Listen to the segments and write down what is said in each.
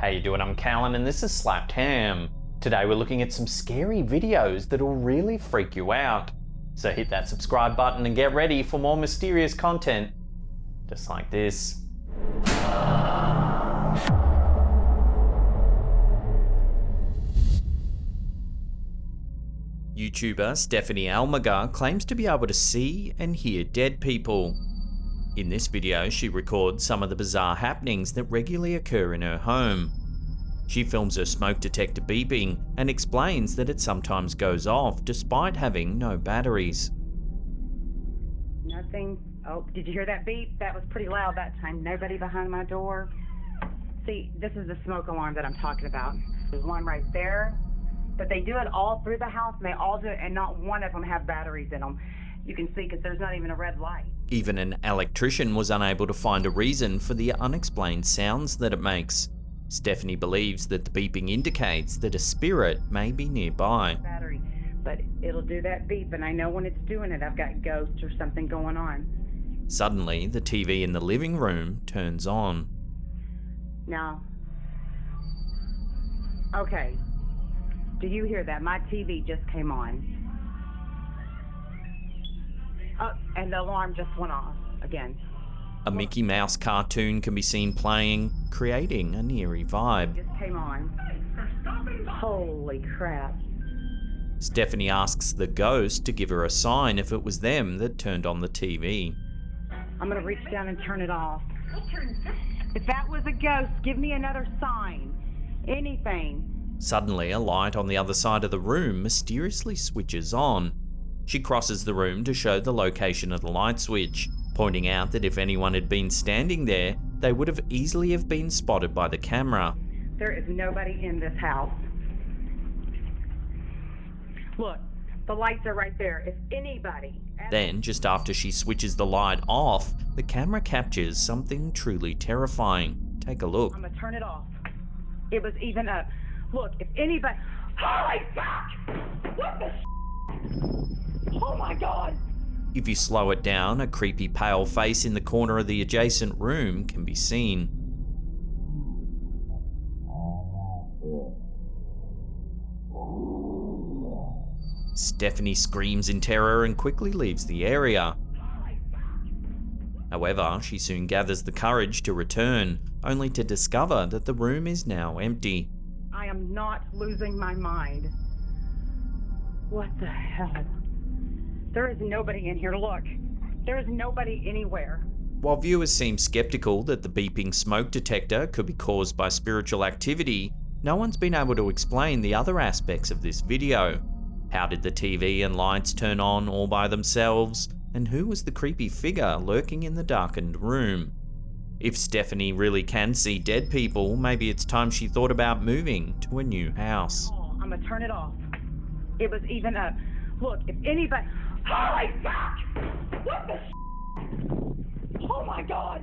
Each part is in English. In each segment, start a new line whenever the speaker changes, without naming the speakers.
How you doing? I'm Callan and this is Slapped Ham. Today we're looking at some scary videos that'll really freak you out. So hit that subscribe button and get ready for more mysterious content, just like this. YouTuber Stephanie Almagar claims to be able to see and hear dead people. In this video, she records some of the bizarre happenings that regularly occur in her home. She films her smoke detector beeping and explains that it sometimes goes off despite having no batteries.
Nothing. Oh, did you hear that beep? That was pretty loud that time. Nobody behind my door. See, this is the smoke alarm that I'm talking about. There's one right there, but they do it all through the house, and they all do it, and not one of them have batteries in them. You can see because there's not even a red light.
Even an electrician was unable to find a reason for the unexplained sounds that it makes. Stephanie believes that the beeping indicates that a spirit may be nearby.
Battery, but it'll do that beep, and I know when it's doing it, I've got ghosts or something going on.
Suddenly, the TV in the living room turns on.
Now, okay, do you hear that? My TV just came on. Oh, and the alarm just went off again.
A Mickey Mouse cartoon can be seen playing, creating an eerie vibe.
Just came on. Holy crap.
Stephanie asks the ghost to give her a sign if it was them that turned on the TV.
I'm gonna reach down and turn it off. If that was a ghost, give me another sign. Anything.
Suddenly, a light on the other side of the room mysteriously switches on. She crosses the room to show the location of the light switch, pointing out that if anyone had been standing there, they would have easily have been spotted by the camera.
There is nobody in this house. Look, the lights are right there. If anybody...
Then, just after she switches the light off, the camera captures something truly terrifying. Take a look.
I'm gonna turn it off. It was even up. Look, if anybody... Holy fuck! What the Oh my God!
If you slow it down, a creepy pale face in the corner of the adjacent room can be seen. Stephanie screams in terror and quickly leaves the area. However, she soon gathers the courage to return, only to discover that the room is now empty.
I am not losing my mind. What the hell? There is nobody in here. Look, there is nobody anywhere.
While viewers seem skeptical that the beeping smoke detector could be caused by spiritual activity, no one's been able to explain the other aspects of this video. How did the TV and lights turn on all by themselves? And who was the creepy figure lurking in the darkened room? If Stephanie really can see dead people, maybe it's time she thought about moving to a new house.
Oh, I'm gonna turn it off. It was even up. Look, if anybody... Holy fuck! What the Oh my God!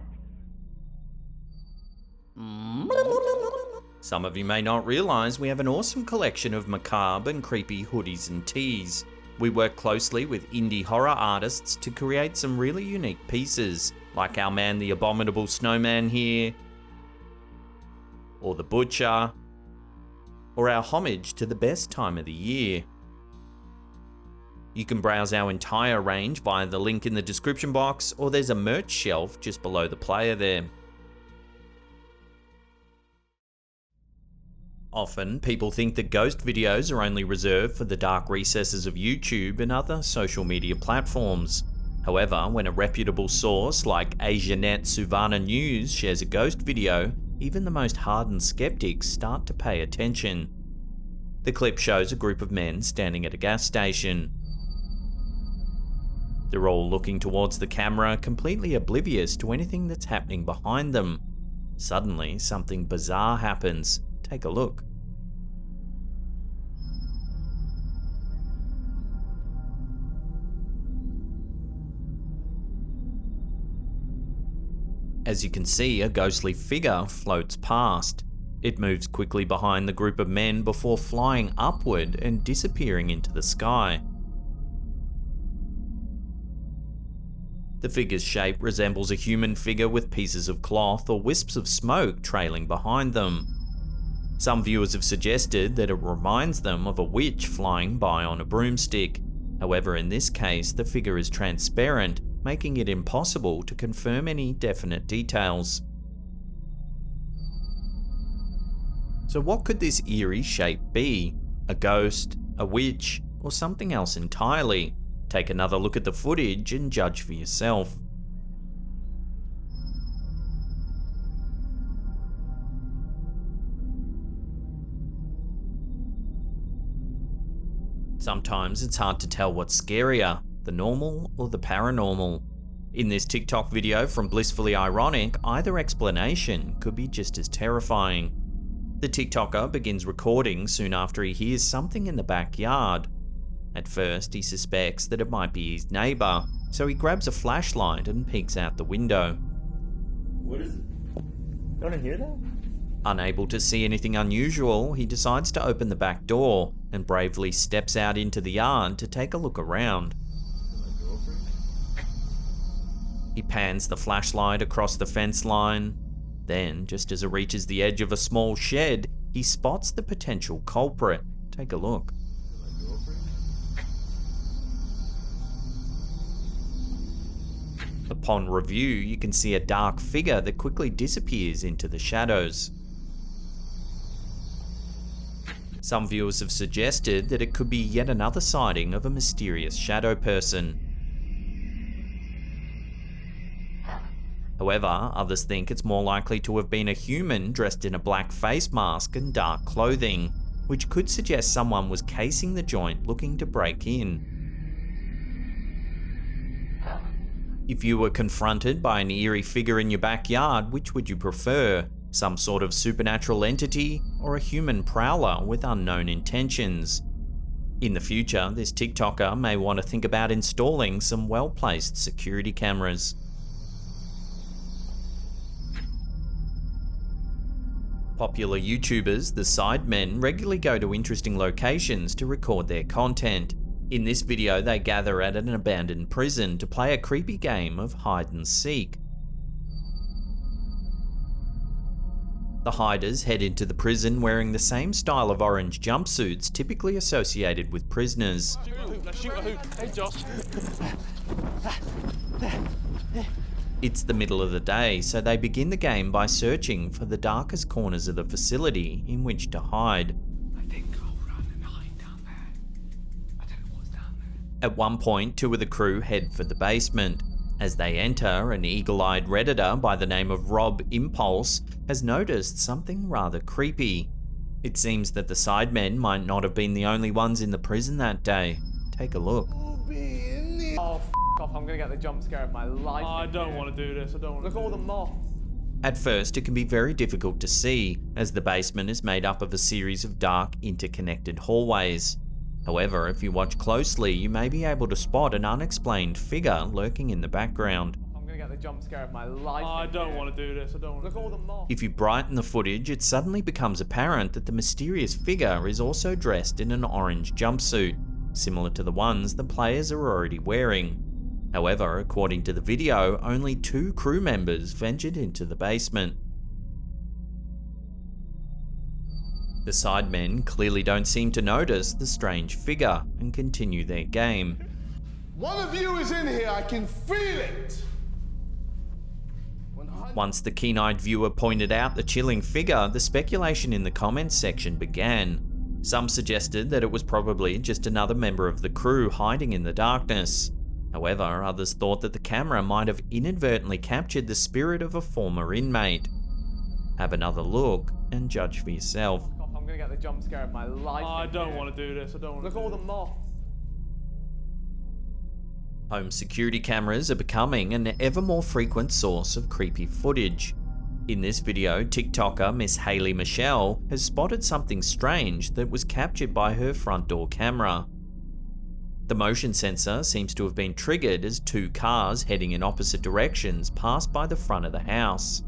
Some of you may not realize we have an awesome collection of macabre and creepy hoodies and tees. We work closely with indie horror artists to create some really unique pieces, like our man the Abominable Snowman here, or the Butcher, or our homage to the best time of the year. You can browse our entire range via the link in the description box, or there's a merch shelf just below the player there. Often, people think that ghost videos are only reserved for the dark recesses of YouTube and other social media platforms. However, when a reputable source like Asianet Suvana News shares a ghost video, even the most hardened skeptics start to pay attention. The clip shows a group of men standing at a gas station. They're all looking towards the camera, completely oblivious to anything that's happening behind them. Suddenly, something bizarre happens. Take a look. As you can see, a ghostly figure floats past. It moves quickly behind the group of men before flying upward and disappearing into the sky. The figure's shape resembles a human figure with pieces of cloth or wisps of smoke trailing behind them. Some viewers have suggested that it reminds them of a witch flying by on a broomstick. However, in this case, the figure is transparent, making it impossible to confirm any definite details. So what could this eerie shape be? A ghost, a witch, or something else entirely? Take another look at the footage and judge for yourself. Sometimes it's hard to tell what's scarier, the normal or the paranormal. In this TikTok video from Blissfully Ironic, either explanation could be just as terrifying. The TikToker begins recording soon after he hears something in the backyard. At first, he suspects that it might be his neighbour, so he grabs a flashlight and peeks out the window.
What is it? You want to hear that?
Unable to see anything unusual, he decides to open the back door and bravely steps out into the yard to take a look around. He pans the flashlight across the fence line. Then, just as it reaches the edge of a small shed, he spots the potential culprit. Take a look. Upon review, you can see a dark figure that quickly disappears into the shadows. Some viewers have suggested that it could be yet another sighting of a mysterious shadow person. However, others think it's more likely to have been a human dressed in a black face mask and dark clothing, which could suggest someone was casing the joint looking to break in. If you were confronted by an eerie figure in your backyard, which would you prefer? Some sort of supernatural entity or a human prowler with unknown intentions? In the future, this TikToker may want to think about installing some well-placed security cameras. Popular YouTubers, the Sidemen, regularly go to interesting locations to record their content. In this video, they gather at an abandoned prison to play a creepy game of hide and seek. The hiders head into the prison wearing the same style of orange jumpsuits typically associated with prisoners. It's the middle of the day, so they begin the game by searching for the darkest corners of the facility in which to hide.
I think I'll run and hide down there. I don't know what's down there.
At one point, two of the crew head for the basement. As they enter, an eagle-eyed Redditor by the name of Rob Impulse has noticed something rather creepy. It seems that the Sidemen might not have been the only ones in the prison that day. Take a look.
Oh, off, I'm gonna get the jump scare of my life.
Oh, I don't want to do this. I don't want to.
Look at all the moths.
At first, it can be very difficult to see, as the basement is made up of a series of dark, interconnected hallways. However, if you watch closely, you may be able to spot an unexplained figure lurking in the background.
I'm gonna get the jump scare of my life.
Oh, I don't want to do this. I don't want to.
Look at all the moths.
If you brighten the footage, it suddenly becomes apparent that the mysterious figure is also dressed in an orange jumpsuit, similar to the ones the players are already wearing. However, according to the video, only 2 crew members ventured into the basement. The Sidemen clearly don't seem to notice the strange figure and continue their game.
One of you is in here, I can feel it!
Once the keen-eyed viewer pointed out the chilling figure, the speculation in the comments section began. Some suggested that it was probably just another member of the crew hiding in the darkness. However, others thought that the camera might have inadvertently captured the spirit of a former inmate. Have another look and judge for yourself.
I'm gonna get the jump scare of my life.
Oh, I don't want to do this. I don't want to.
Look at all the moths.
Home security cameras are becoming an ever more frequent source of creepy footage. In this video, TikToker Miss Hayley Michelle has spotted something strange that was captured by her front door camera. The motion sensor seems to have been triggered as 2 cars heading in opposite directions passed by the front of the house.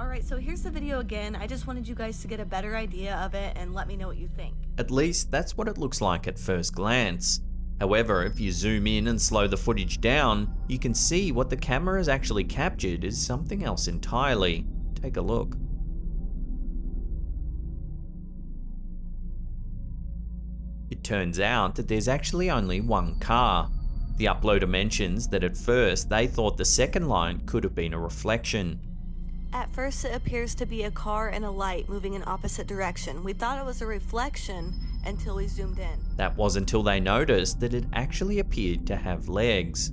Alright, so here's the video again. I just wanted you guys to get a better idea of it and let me know what you think.
At least that's what it looks like at first glance. However, if you zoom in and slow the footage down, you can see what the camera has actually captured is something else entirely. Take a look. It turns out that there's actually only one car. The uploader mentions that at first they thought the second light could have been a reflection.
At first it appears to be a car and a light moving in opposite direction. We thought it was a reflection until we zoomed in.
That was until they noticed that it actually appeared to have legs.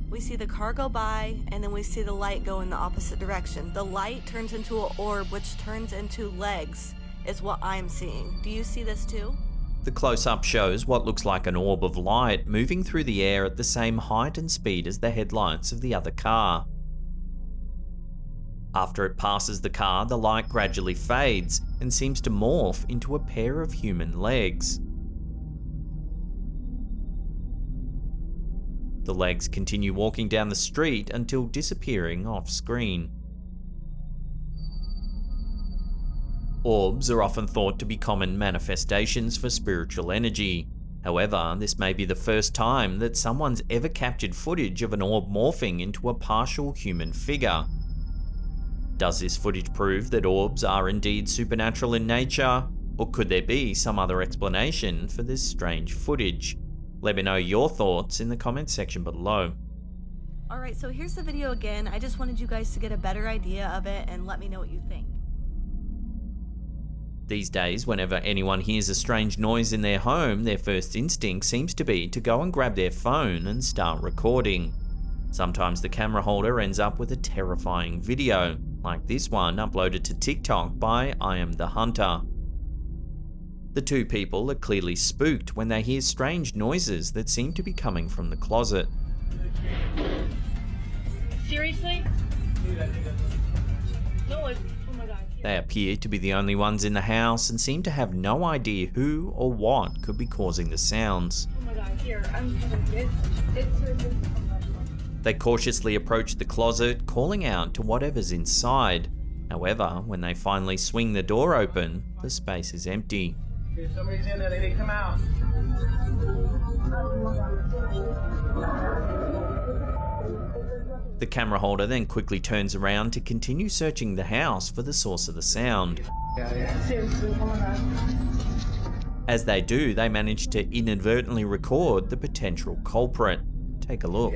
We see the car go by, and then we see the light go in the opposite direction. The light turns into an orb, which turns into legs, is what I'm seeing. Do you see this too?
The close-up shows what looks like an orb of light moving through the air at the same height and speed as the headlights of the other car. After it passes the car, the light gradually fades and seems to morph into a pair of human legs. The legs continue walking down the street until disappearing off screen. Orbs are often thought to be common manifestations for spiritual energy. However, this may be the first time that someone's ever captured footage of an orb morphing into a partial human figure. Does this footage prove that orbs are indeed supernatural in nature, or could there be some other explanation for this strange footage? Let me know your thoughts in the comments section below.
Alright, so here's the video again. I just wanted you guys to get a better idea of it and let me know what you think.
These days, whenever anyone hears a strange noise in their home, their first instinct seems to be to go and grab their phone and start recording. Sometimes the camera holder ends up with a terrifying video, like this one uploaded to TikTok by I Am the Hunter. The two people are clearly spooked when they hear strange noises that seem to be coming from the closet.
Seriously? No, oh my god.
They appear to be the only ones in the house and seem to have no idea who or what could be causing the sounds.
Oh my god, here,
They cautiously approach the closet, calling out to whatever's inside. However, when they finally swing the door open, the space is empty.
If somebody's in there, they need to come out.
The camera holder then quickly turns around to continue searching the house for the source of the sound. As they do, they manage to inadvertently record the potential culprit. Take a look.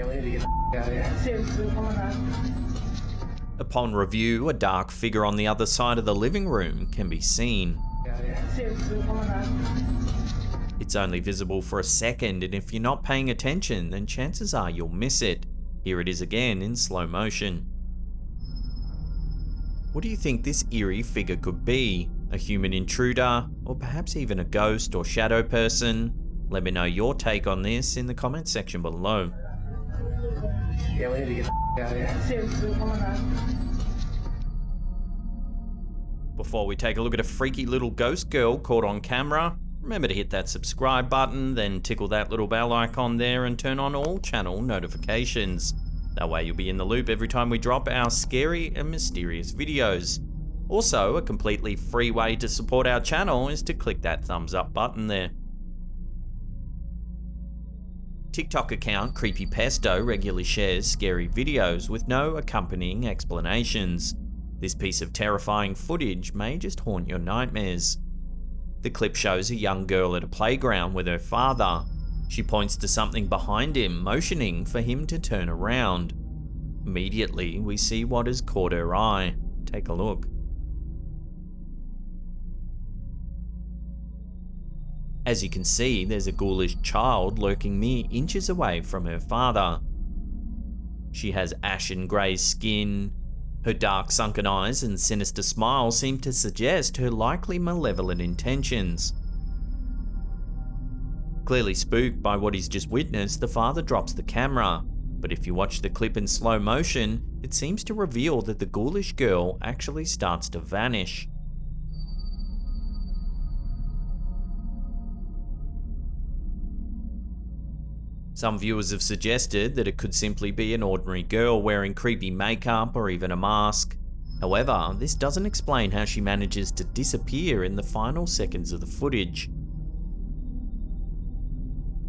Upon review, a dark figure on the other side of the living room can be seen. It's only visible for a second, and if you're not paying attention, then chances are you'll miss it. Here it is again in slow motion. What do you think this eerie figure could be? A human intruder, or perhaps even a ghost or shadow person? Let me know your take on this in the comments section below.
Yeah, we need to get out of here.
Before we take a look at a freaky little ghost girl caught on camera, remember to hit that subscribe button, then tickle that little bell icon there and turn on all channel notifications. That way you'll be in the loop every time we drop our scary and mysterious videos. Also, a completely free way to support our channel is to click that thumbs up button there. TikTok account Creepypesto regularly shares scary videos with no accompanying explanations. This piece of terrifying footage may just haunt your nightmares. The clip shows a young girl at a playground with her father. She points to something behind him, motioning for him to turn around. Immediately, we see what has caught her eye. Take a look. As you can see, there's a ghoulish child lurking mere inches away from her father. She has ashen grey skin. Her dark sunken eyes and sinister smile seem to suggest her likely malevolent intentions. Clearly spooked by what he's just witnessed, the father drops the camera, but if you watch the clip in slow motion, it seems to reveal that the ghoulish girl actually starts to vanish. Some viewers have suggested that it could simply be an ordinary girl wearing creepy makeup or even a mask. However, this doesn't explain how she manages to disappear in the final seconds of the footage.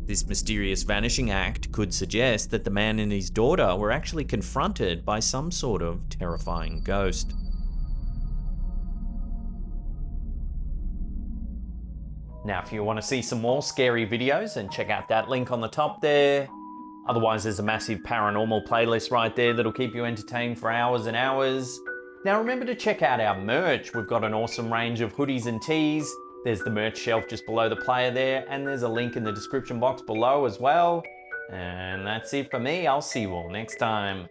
This mysterious vanishing act could suggest that the man and his daughter were actually confronted by some sort of terrifying ghost. Now, if you want to see some more scary videos, then check out that link on the top there. Otherwise, there's a massive paranormal playlist right there that'll keep you entertained for hours and hours. Now, remember to check out our merch. We've got an awesome range of hoodies and tees. There's the merch shelf just below the player there, and there's a link in the description box below as well. And that's it for me. I'll see you all next time.